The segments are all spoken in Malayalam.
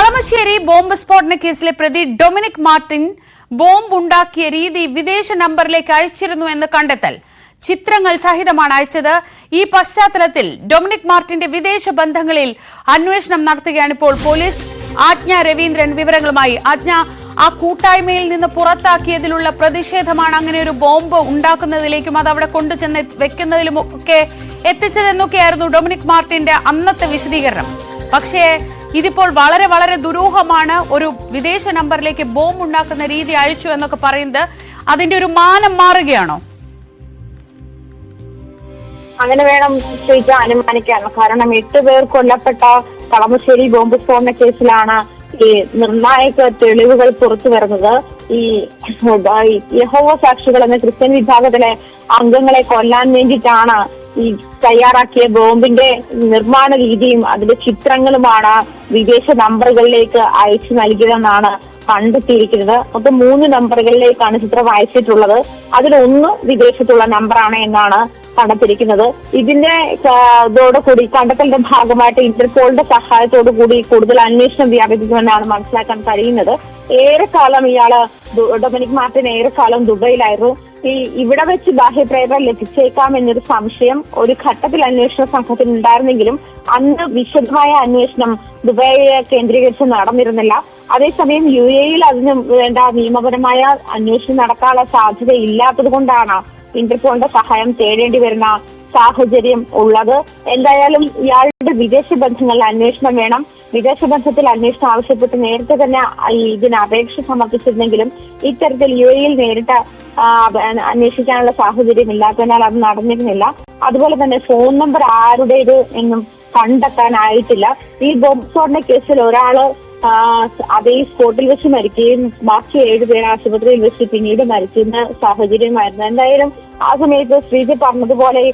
കളമശ്ശേരി ബോംബ് സ്ഫോടന കേസിലെ പ്രതി ഡൊമിനിക് മാർട്ടിൻ ബോംബ് ഉണ്ടാക്കിയ രീതി വിദേശ നമ്പറിലേക്ക് അയച്ചിരുന്നു എന്ന് കണ്ടെത്തൽ. ചിത്രങ്ങൾ സഹിതമാണ് അയച്ചത്. ഈ പശ്ചാത്തലത്തിൽ ഡൊമിനിക് മാർട്ടിന്റെ വിദേശ ബന്ധങ്ങളിൽ അന്വേഷണം നടത്തുകയാണ് ഇപ്പോൾ പോലീസ്. ആജ്ഞ രവീന്ദ്രൻ വിവരങ്ങളുമായി. ആജ്ഞ, ആ കൂട്ടായ്മയിൽ നിന്ന് പുറത്താക്കിയതിലുള്ള പ്രതിഷേധമാണ് അങ്ങനെ ഒരു ബോംബ് ഉണ്ടാക്കുന്നതിലേക്കും അത് അവിടെ കൊണ്ടുചെന്ന് വെക്കുന്നതിലും ഒക്കെ എത്തിച്ചതെന്നൊക്കെയായിരുന്നു ഡൊമിനിക് മാർട്ടിന്റെ അന്നത്തെ വിശദീകരണം. പക്ഷേ ഇതിപ്പോൾ വളരെ വളരെ ദുരൂഹമാണ്. ഒരു വിദേശ നമ്പറിലേക്ക് ബോംബ് ഉണ്ടാക്കുന്ന രീതി അയച്ചു എന്നൊക്കെ പറയുന്നത് അതിന്റെ ഒരു മാനം മാറുകയാണോ? അങ്ങനെ വേണം ശ്രീജ അനുമാനിക്കാൻ. കാരണം 8 പേർ കൊല്ലപ്പെട്ട കളമശ്ശേരി ബോംബ് സ്ഫോടന കേസിലാണ് ഈ നിർണായക തെളിവുകൾ പുറത്തു വരുന്നത്. ഈ യഹോവ സാക്ഷികൾ എന്ന ക്രിസ്ത്യൻ വിഭാഗത്തിലെ അംഗങ്ങളെ കൊല്ലാൻ വേണ്ടിയിട്ടാണ് ഈ തയ്യാറാക്കിയ ബോംബിന്റെ നിർമ്മാണ രീതിയും അതിന്റെ ചിത്രങ്ങളുമാണ് വിദേശ നമ്പറുകളിലേക്ക് അയച്ചു നൽകിയതെന്നാണ് കണ്ടെത്തിയിരിക്കുന്നത്. മൊത്തം 3 നമ്പറുകളിലേക്കാണ് ചിത്രം അയച്ചിട്ടുള്ളത്. അതിലൊന്ന് വിദേശത്തുള്ള നമ്പറാണ് എന്നാണ് കണ്ടെത്തിയിരിക്കുന്നത്. ഇതിന്റെ ഇതോടുകൂടി കണ്ടെത്തലിന്റെ ഭാഗമായിട്ട് ഇന്റർപോളിന്റെ സഹായത്തോടു കൂടി കൂടുതൽ അന്വേഷണം വ്യാപിപ്പിക്കുമെന്നാണ് മനസ്സിലാക്കാൻ കഴിയുന്നത്. ഏറെക്കാലം ഇയാള് ഡൊമിനിക് മാർട്ടിൻ ഏറെക്കാലം ദുബൈയിലായിരുന്നു. ഇവിടെ വെച്ച് ബാഹ്യപ്രേരണ ലഭിച്ചേക്കാം എന്നൊരു സംശയം ഒരു ഘട്ടത്തിൽ അന്വേഷണ സംഘത്തിന് ഉണ്ടായിരുന്നെങ്കിലും അന്ന് വിശദമായ അന്വേഷണം ദുബായിയെ കേന്ദ്രീകരിച്ച് നടന്നിരുന്നില്ല. അതേസമയം UAE അതിന് വേണ്ട നിയമപരമായ അന്വേഷണം നടക്കാനുള്ള സാധ്യത ഇല്ലാത്തത് കൊണ്ടാണ് ഇന്റർപോളിന്റെ സഹായം തേടേണ്ടി വരുന്ന സാഹചര്യം ഉള്ളത്. എന്തായാലും ഇയാളുടെ വിദേശ ബന്ധങ്ങളിൽ അന്വേഷണം വേണം. വിദേശ ബന്ധത്തിൽ അന്വേഷണം ആവശ്യപ്പെട്ട് നേരത്തെ തന്നെ ഇതിന് അപേക്ഷ സമർപ്പിച്ചിരുന്നെങ്കിലും ഇത്തരത്തിൽ UAE നേരിട്ട് അന്വേഷിക്കാനുള്ള സാഹചര്യം ഇല്ലാത്തതിനാൽ അത് നടന്നിരുന്നില്ല. അതുപോലെ തന്നെ ഫോൺ നമ്പർ ആരുടേത് എന്നും കണ്ടെത്താനായിട്ടില്ല. ഈ ബോംബ് സ്ഫോടന കേസിൽ ഒരാള് അതേ സ്പോട്ടിൽ വെച്ച് മരിക്കുകയും ബാക്കി 7 പേർ ആശുപത്രിയിൽ വെച്ച് പിന്നീട് മരിക്കുന്ന സാഹചര്യമായിരുന്നു. എന്തായാലും ആ സമയത്ത് ശ്രീജ പറഞ്ഞതുപോലെ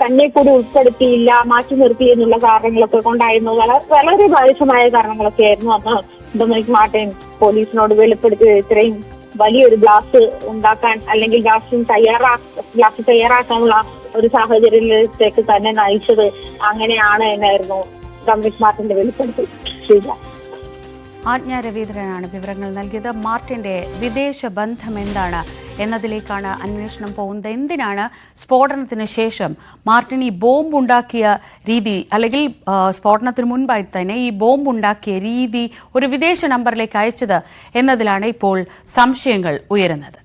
തന്നെ കൂടി ഉൾപ്പെടുത്തിയില്ല, മാറ്റി നിർത്തി എന്നുള്ള കാരണങ്ങളൊക്കെ കൊണ്ടായിരുന്നു. വളരെ ബാലിശമായ കാരണങ്ങളൊക്കെ ആയിരുന്നു അന്ന് ഡൊമിനിക് മാർട്ടിൻ പോലീസിനോട് വെളിപ്പെടുത്തി ഇത്രയും വലിയൊരു ബ്ലാസ്റ്റ് ഉണ്ടാക്കാൻ അല്ലെങ്കിൽ ബ്ലാസ്റ്റ് തയ്യാറാക്കാനുള്ള ഒരു സാഹചര്യത്തിലേക്ക് തന്നെ നയിച്ചത് അങ്ങനെയാണ് എന്നായിരുന്നു ഡൊമിനിക് മാർട്ടിന്റെ വെളിപ്പെടുത്തൽ. ശ്രീജ. ആജ്ഞ രവീന്ദ്രനാണ് വിവരങ്ങൾ നൽകിയത്. മാർട്ടിന്റെ വിദേശ ബന്ധം എന്താണ് എന്നതിലേക്കാണ് അന്വേഷണം പോകുന്നത്. എന്തിനാണ് സ്ഫോടനത്തിന് ശേഷം മാർട്ടിൻ ഈ ബോംബ് ഉണ്ടാക്കിയ രീതി, അല്ലെങ്കിൽ സ്ഫോടനത്തിന് മുൻപായി തന്നെ ഈ ബോംബ് ഉണ്ടാക്കിയ രീതി ഒരു വിദേശ നമ്പറിലേക്ക് അയച്ചത് എന്നതിലാണ് ഇപ്പോൾ സംശയങ്ങൾ ഉയരുന്നത്.